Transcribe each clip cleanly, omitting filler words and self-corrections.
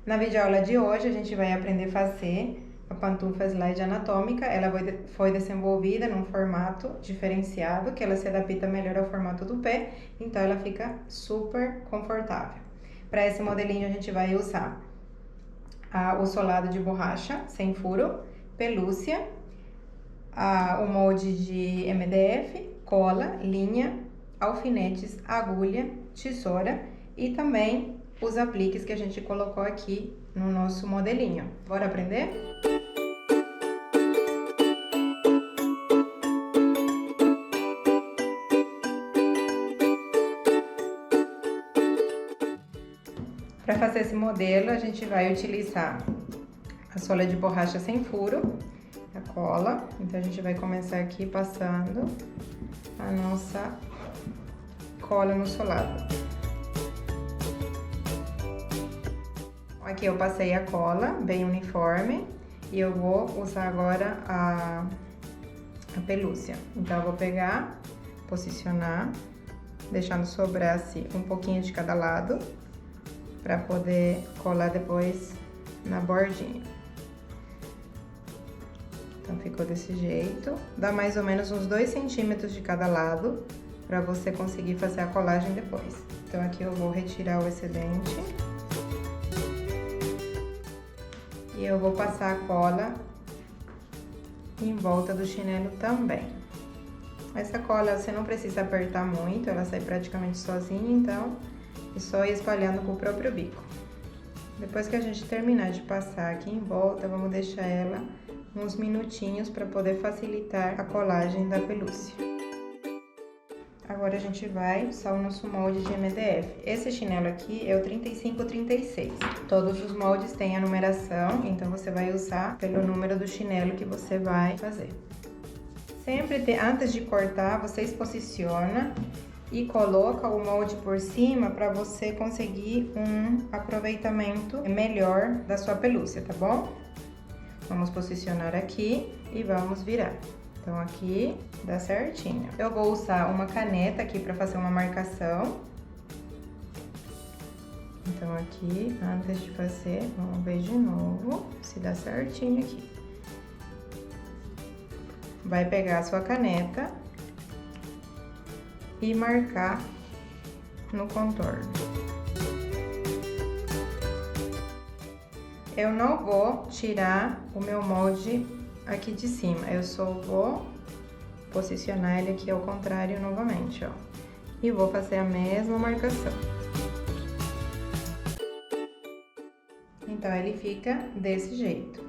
Na videoaula de hoje, a gente vai aprender a fazer a pantufa slide anatômica. Ela foi desenvolvida num formato diferenciado, que ela se adapta melhor ao formato do pé, então ela fica super confortável. Para esse modelinho, a gente vai usar o solado de borracha sem furo, pelúcia, o molde de MDF, cola, linha, alfinetes, agulha, tesoura e também os apliques que a gente colocou aqui no nosso modelinho. Bora aprender? Para fazer esse modelo, a gente vai utilizar a sola de borracha sem furo, a cola. Então, a gente vai começar aqui passando a nossa cola no solado. Aqui eu passei a cola bem uniforme e eu vou usar agora a pelúcia. Então, eu vou pegar, posicionar, deixando sobrar assim um pouquinho de cada lado, para poder colar depois na bordinha. Então, ficou desse jeito. Dá mais ou menos uns 2 centímetros de cada lado, para você conseguir fazer a colagem depois. Então, aqui eu vou retirar o excedente. E eu vou passar a cola em volta do chinelo também. Essa cola você não precisa apertar muito, ela sai praticamente sozinha, então é só ir espalhando com o próprio bico. Depois que a gente terminar de passar aqui em volta, vamos deixar ela uns minutinhos para poder facilitar a colagem da pelúcia. Agora a gente vai usar o nosso molde de MDF. Esse chinelo aqui é o 35-36. Todos os moldes têm a numeração, então você vai usar pelo número do chinelo que você vai fazer. Sempre antes de cortar, vocês posiciona e coloca o molde por cima para você conseguir um aproveitamento melhor da sua pelúcia, tá bom? Vamos posicionar aqui e vamos virar. Então, aqui dá certinho. Eu vou usar uma caneta aqui para fazer uma marcação. Então, aqui, antes de fazer, vamos ver de novo se dá certinho aqui. Vai pegar a sua caneta e marcar no contorno. Eu não vou tirar o meu molde aqui de cima, eu só vou posicionar ele aqui ao contrário novamente, ó. E vou fazer a mesma marcação. Então, ele fica desse jeito.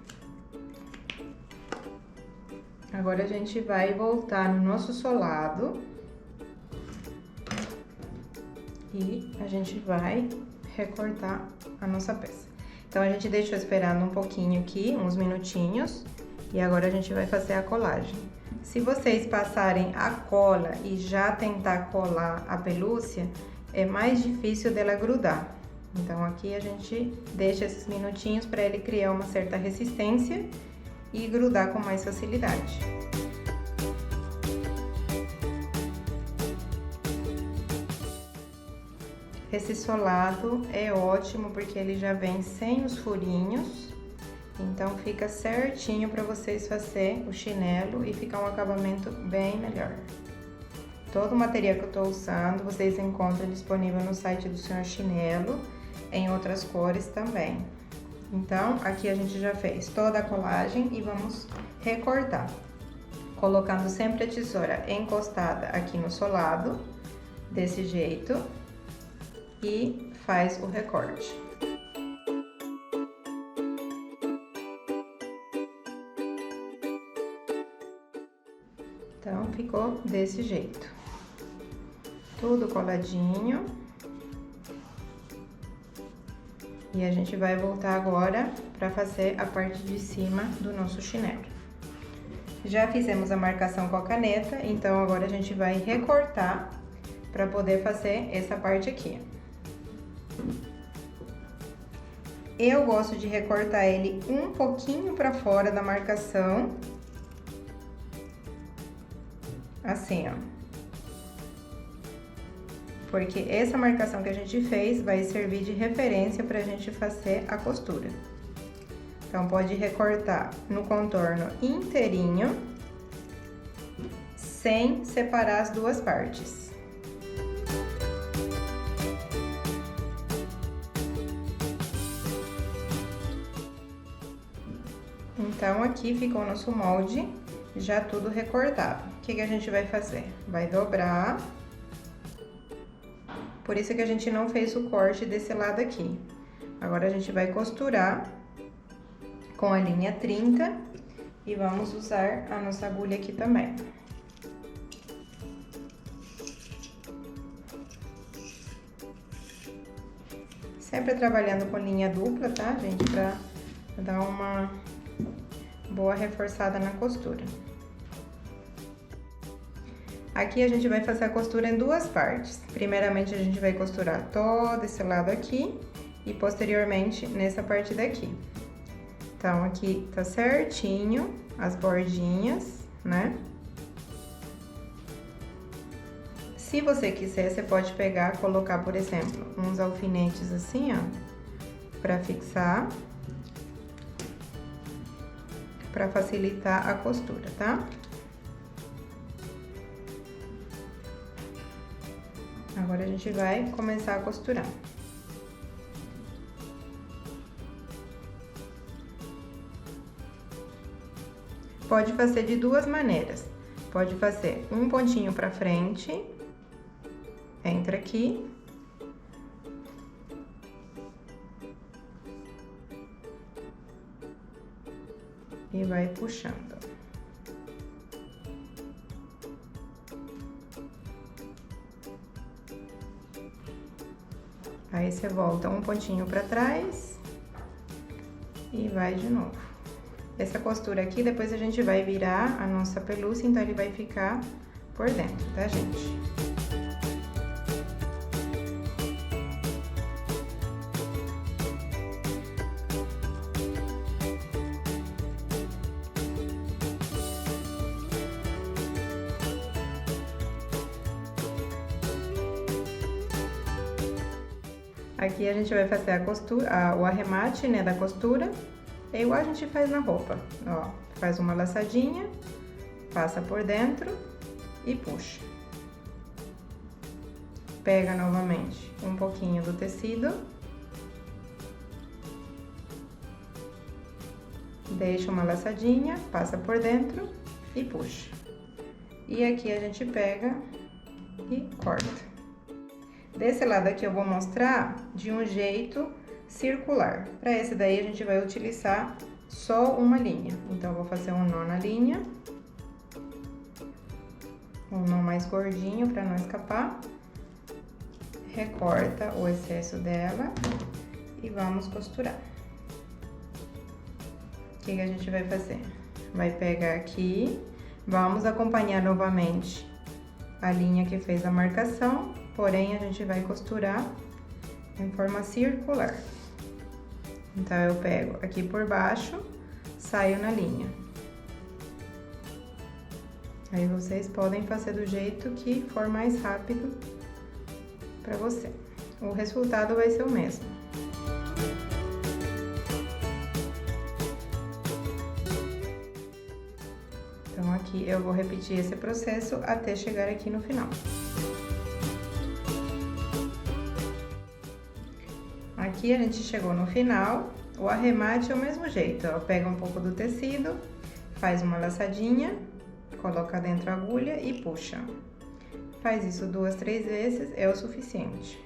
Agora, a gente vai voltar no nosso solado. E a gente vai recortar a nossa peça. Então, a gente deixou esperando um pouquinho aqui, uns minutinhos. E agora a gente vai fazer a colagem. Se vocês passarem a cola e já tentar colar a pelúcia, é mais difícil dela grudar. Então, aqui a gente deixa esses minutinhos para ele criar uma certa resistência e grudar com mais facilidade. Esse solado é ótimo porque ele já vem sem os furinhos. Então, fica certinho para vocês fazer o chinelo e ficar um acabamento bem melhor. Todo o material que eu tô usando, vocês encontram disponível no site do Senhor Chinelo, em outras cores também. Então, aqui a gente já fez toda a colagem e vamos recortar. Colocando sempre a tesoura encostada aqui no solado, desse jeito, e faz o recorte. Então, ficou desse jeito. Tudo coladinho. E a gente vai voltar agora para fazer a parte de cima do nosso chinelo. Já fizemos a marcação com a caneta, então agora a gente vai recortar para poder fazer essa parte aqui. Eu gosto de recortar ele um pouquinho para fora da marcação. Assim, ó. porque essa marcação que a gente fez vai servir de referência pra gente fazer a costura. Então, pode recortar no contorno inteirinho, sem separar as duas partes. Então, aqui ficou o nosso molde, já tudo recortado. O que a gente vai fazer? Vai dobrar. Por isso que a gente não fez o corte desse lado aqui. Agora, a gente vai costurar com a linha 30 e vamos usar a nossa agulha aqui também. Sempre trabalhando com linha dupla, tá, gente? Pra dar uma boa reforçada na costura. Aqui a gente vai fazer a costura em duas partes. Primeiramente, a gente vai costurar todo esse lado aqui e posteriormente nessa parte daqui. Então, aqui tá certinho as bordinhas, né? Se você quiser, você pode pegar, colocar, por exemplo, uns alfinetes assim, ó, pra fixar, pra facilitar a costura, tá? Agora, a gente vai começar a costurar. Pode fazer de duas maneiras. Pode fazer um pontinho pra frente, entra aqui. E vai puxando. Aí, você volta um pontinho pra trás e vai de novo. Essa costura aqui, depois a gente vai virar a nossa pelúcia, então ele vai ficar por dentro, tá, gente? Aqui a gente vai fazer a costura, o arremate, né, da costura. É igual a gente faz na roupa, ó. Faz uma laçadinha, passa por dentro e puxa. Pega novamente um pouquinho do tecido. Deixa uma laçadinha, passa por dentro e puxa. E aqui a gente pega e corta. Desse lado aqui eu vou mostrar de um jeito circular. Para esse daí a gente vai utilizar só uma linha. Então, eu vou fazer um nó na linha. Um nó mais gordinho para não escapar. Recorta o excesso dela e vamos costurar. O que a gente vai fazer? Vai pegar aqui, vamos acompanhar novamente a linha que fez a marcação, porém a gente vai costurar em forma circular. Então, eu pego aqui por baixo, saio na linha. Aí, vocês podem fazer do jeito que for mais rápido pra você. O resultado vai ser o mesmo. Então, aqui eu vou repetir esse processo até chegar aqui no final. Aqui a gente chegou no final, o arremate é o mesmo jeito, ó. Pega um pouco do tecido, faz uma laçadinha, coloca dentro a agulha e puxa. Faz isso 2, 3 vezes, é o suficiente.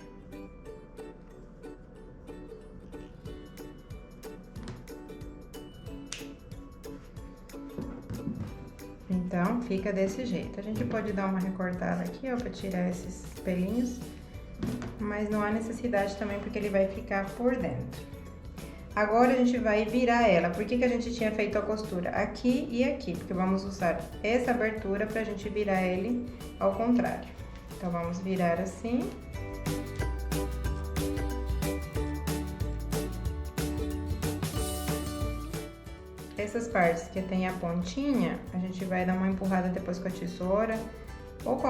Então, fica desse jeito. A gente pode dar uma recortada aqui, ó, pra tirar esses pelinhos. Mas não há necessidade também, porque ele vai ficar por dentro. Agora, a gente vai virar ela. Por que a gente tinha feito a costura aqui e aqui? Porque vamos usar essa abertura pra gente virar ele ao contrário. Então, vamos virar assim. Essas partes que tem a pontinha, a gente vai dar uma empurrada depois com a tesoura. ou com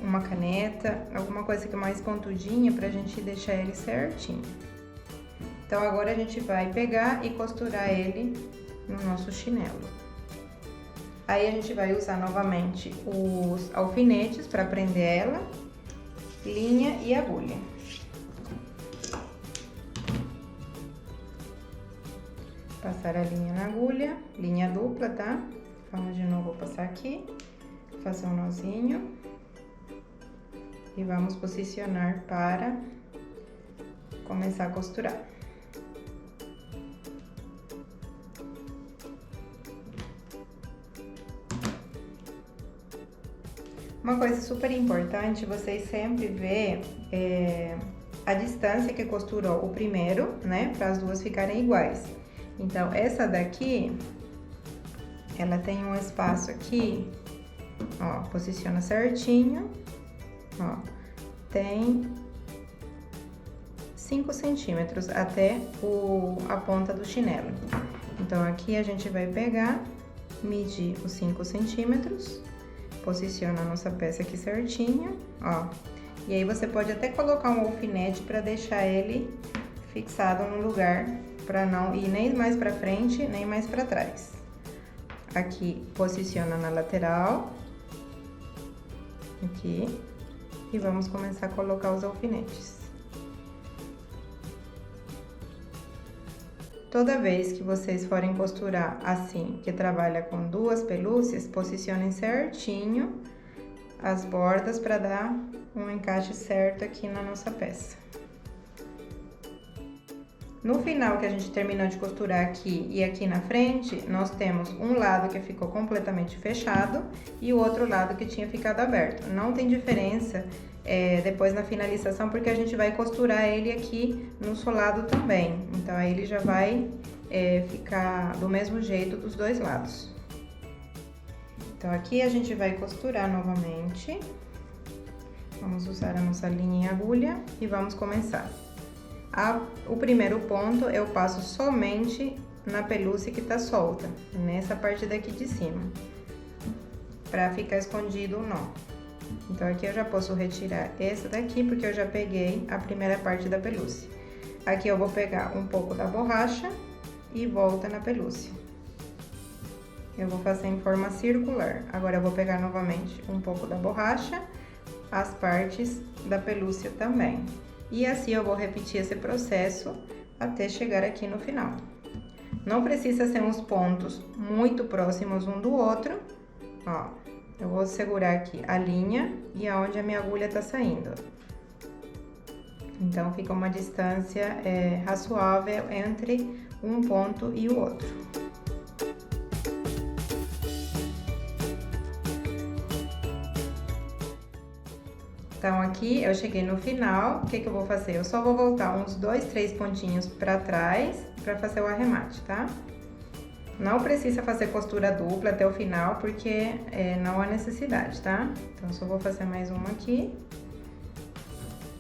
uma caneta, alguma coisa que é mais pontudinha pra gente deixar ele certinho. Então, agora a gente vai pegar e costurar ele no nosso chinelo. Aí, a gente vai usar novamente os alfinetes para prender ela, linha e agulha. Passar a linha na agulha, linha dupla, tá? Então, de novo, vou passar aqui, fazer um nozinho e vamos posicionar para começar a costurar. Uma coisa super importante, vocês sempre ver a distância que costurou o primeiro, né? Para as duas ficarem iguais. Então, essa daqui, ela tem um espaço aqui, ó, posiciona certinho, ó, tem 5 centímetros até a ponta do chinelo. Então, aqui a gente vai pegar, medir os 5 centímetros, posiciona a nossa peça aqui certinho, ó. E aí, você pode até colocar um alfinete para deixar ele fixado no lugar, para não ir nem mais para frente, nem mais para trás. Aqui, posiciona na lateral, aqui, e vamos começar a colocar os alfinetes. Toda vez que vocês forem costurar assim, que trabalha com duas pelúcias, posicionem certinho as bordas para dar um encaixe certo aqui na nossa peça. No final que a gente terminou de costurar aqui e aqui na frente, nós temos um lado que ficou completamente fechado e o outro lado que tinha ficado aberto. Não tem diferença depois na finalização, porque a gente vai costurar ele aqui no solado também. Então, aí ele já vai ficar do mesmo jeito dos dois lados. Então, aqui a gente vai costurar novamente. Vamos usar a nossa linha e agulha e vamos começar. O primeiro ponto eu passo somente na pelúcia que tá solta, nessa parte daqui de cima, pra ficar escondido o nó. Então, aqui eu já posso retirar essa daqui, porque eu já peguei a primeira parte da pelúcia. Aqui eu vou pegar um pouco da borracha e volta na pelúcia. Eu vou fazer em forma circular. Agora, eu vou pegar novamente um pouco da borracha, as partes da pelúcia também. E assim eu vou repetir esse processo até chegar aqui no final. Não precisa ser uns pontos muito próximos um do outro, ó. Eu vou segurar aqui a linha e aonde a minha agulha tá saindo. Então, fica uma distância razoável entre um ponto e o outro. Então, aqui eu cheguei no final, o que eu vou fazer? Eu só vou voltar uns 2, 3 pontinhos pra trás pra fazer o arremate, tá? Não precisa fazer costura dupla até o final, porque não há necessidade, tá? Então, eu só vou fazer mais uma aqui.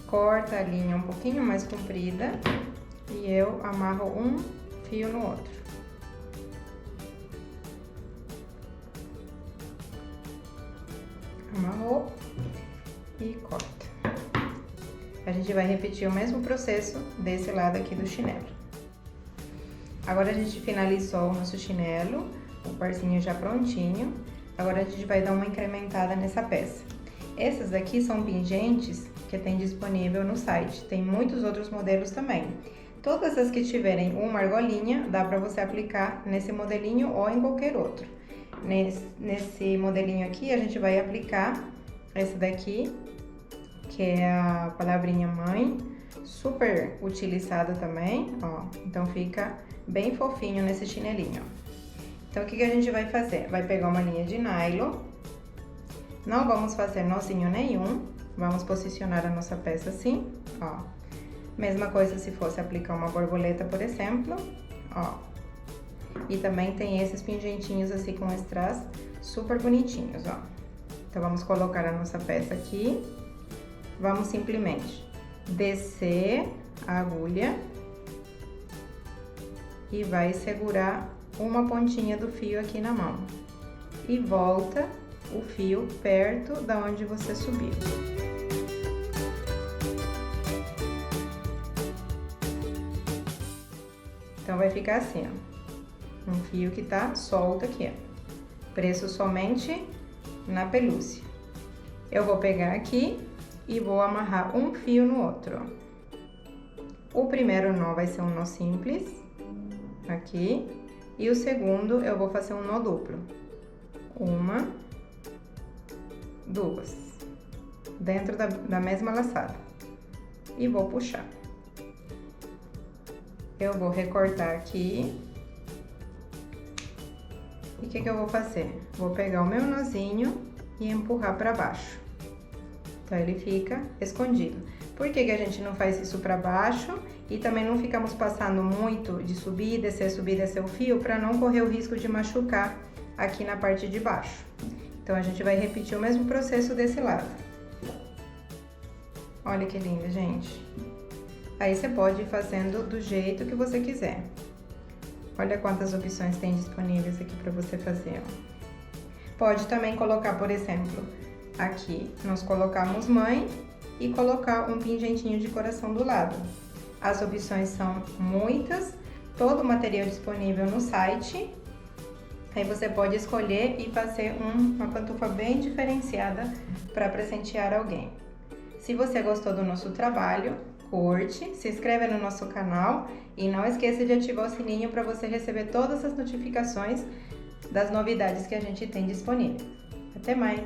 Corta a linha um pouquinho mais comprida e eu amarro um fio no outro. Amarrou e corta. A gente vai repetir o mesmo processo desse lado aqui do chinelo. Agora, a gente finalizou o nosso chinelo, o parzinho já prontinho. Agora, a gente vai dar uma incrementada nessa peça. Essas daqui são pingentes que tem disponível no site. Tem muitos outros modelos também. Todas as que tiverem uma argolinha, dá pra você aplicar nesse modelinho ou em qualquer outro. Nesse modelinho aqui, a gente vai aplicar essa daqui, que é a palavrinha mãe, super utilizada também, ó. Então, fica bem fofinho nesse chinelinho, ó. Então, o que a gente vai fazer? Vai pegar uma linha de nylon, não vamos fazer nozinho nenhum, vamos posicionar a nossa peça assim, ó. Mesma coisa se fosse aplicar uma borboleta, por exemplo, ó. E também tem esses pingentinhos assim com strass super bonitinhos, ó. Então, vamos colocar a nossa peça aqui. Vamos simplesmente descer a agulha e vai segurar uma pontinha do fio aqui na mão. E volta o fio perto da onde você subiu. Então, vai ficar assim, ó, um fio que tá solto aqui, ó, preso somente na pelúcia. Eu vou pegar aqui e vou amarrar um fio no outro, ó. O primeiro nó vai ser um nó simples, aqui, e o segundo eu vou fazer um nó duplo. Uma, duas, dentro da mesma laçada, e vou puxar. Eu vou recortar aqui. E o que eu vou fazer? Vou pegar o meu nozinho e empurrar pra baixo. Então, ele fica escondido. Por que a gente não faz isso pra baixo? E também não ficamos passando muito de subir e descer o fio, pra não correr o risco de machucar aqui na parte de baixo. Então, a gente vai repetir o mesmo processo desse lado. Olha que lindo, gente. Aí, você pode ir fazendo do jeito que você quiser. Olha quantas opções tem disponíveis aqui para você fazer, ó. Pode também colocar, por exemplo, aqui nós colocamos mãe e colocar um pingentinho de coração do lado. As opções são muitas, todo o material disponível no site. Aí você pode escolher e fazer uma pantufa bem diferenciada para presentear alguém. Se você gostou do nosso trabalho, curte, se inscreve no nosso canal e não esqueça de ativar o sininho para você receber todas as notificações das novidades que a gente tem disponível. Até mais!